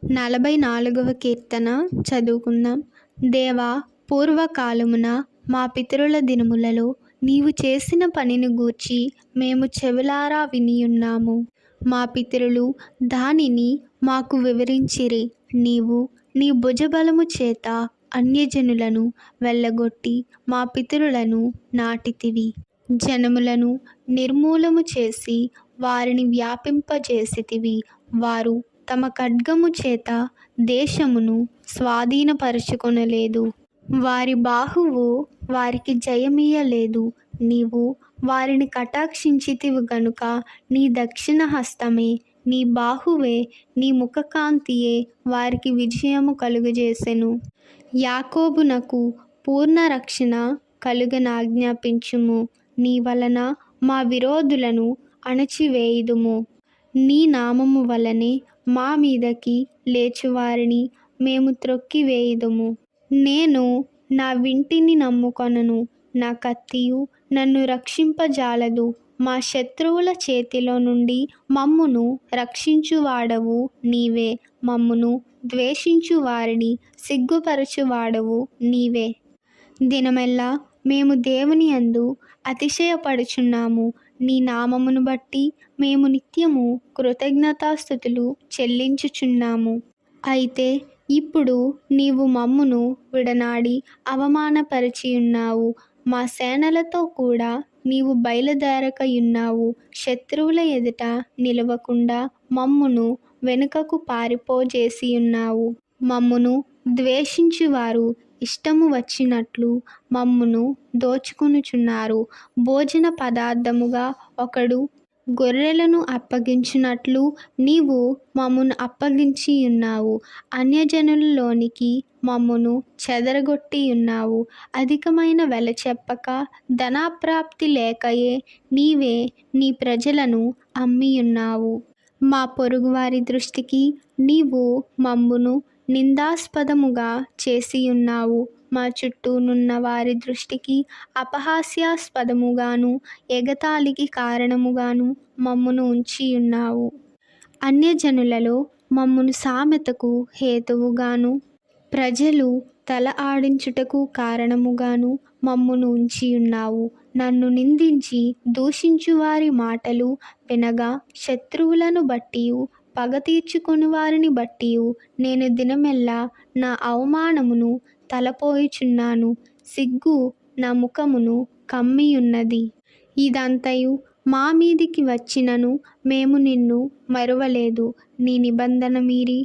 44వ కీర్తన చదువుకుందాం. దేవా, పూర్వకాలమున మా పితరుల దినములలో నీవు చేసిన పనిని గూర్చి మేము చెవులారా వినియున్నాము. మా పితరులు దానిని మాకు వివరించిరి. నీవు నీ భుజబలము చేత అన్యజనులను వెళ్ళగొట్టి మా పితరులను నాటితివి. జనములను నిర్మూలము చేసి వారిని వ్యాపింపజేసితివి. వారు తమ ఖడ్గము చేత దేశమును స్వాధీనపరచుకొనలేదు. వారి బాహువు వారికి జయమియ్యలేదు. నీవు వారిని కటాక్షించితివి గనుక నీ దక్షిణ హస్తమే, నీ బాహువే, నీ ముఖకాంతియే వారికి విజయము కలుగజేసెను. యాకోబునకు పూర్ణ రక్షణ కలుగనాజ్ఞాపించుము. నీ వలన మా విరోధులను అణచివేయుదుము. నీ నామము వలనే మా మీదకి లేచువారిని మేము త్రొక్కివేయుదుము. నేను నా వింటిని నమ్ముకొనను. నా కత్తియు నన్ను రక్షింపజాలదు. మా శత్రువుల చేతిలో నుండి మమ్మును రక్షించువాడవు నీవే. మమ్మును ద్వేషించు వారిని సిగ్గుపరచువాడవు నీవే. దినమెల్లా మేము దేవుని యందు అతిశయపడుచున్నాము. నీ నామమును బట్టి మేము నిత్యము కృతజ్ఞతాస్తుతులు చెల్లించుచున్నాము. అయితే ఇప్పుడు నీవు మమ్మును విడనాడి అవమానపరచియున్నావు. మా సేనలతో కూడా నీవు బయలుదేరకయున్నావు. శత్రువుల ఎదుట నిలవకుండా మమ్మును వెనుకకు పారిపోజేసియున్నావు. మమ్మును ద్వేషించువారు ఇష్టము వచ్చినట్లు మమ్మును దోచుకొనుచున్నారు. భోజన పదార్థముగా ఒకడు గొర్రెలను అప్పగించునట్లు నీవు మమ్మును అప్పగించియున్నావు. అన్యజనులలోనికి మమ్మును చెదరగొట్టియున్నావు. అధికమైన వెల చెప్పక ధనప్రాప్తి లేకయే నీవే నీ ప్రజలను అమ్మియున్నావు. మా పొరుగువారి దృష్టికి నీవు మమ్మును నిందాస్పదముగా చేసియున్నావు. మా చుట్టూనున్న వారి దృష్టికి అపహాస్యాస్పదముగాను ఎగతాళికి కారణముగాను మమ్మును ఉంచియున్నావు. అన్యజనులలో మమ్మును సామెతకు హేతువుగాను ప్రజలు తల ఆడించుటకు కారణముగాను మమ్మును ఉంచియున్నావు. నన్ను నిందించి దూషించువారి మాటలు వినగా శత్రువులను బట్టియు పగ తీర్చుకొని వారిని బట్టియు నేను దినమెల్లా నా అవమానమును తలపోయుచున్నాను. సిగ్గు నా ముఖమును కమ్మియున్నది. ఇదంతయు మా మీదికి వచ్చినను మేము నిన్ను మరువలేదు. నీ నిబంధన మీరి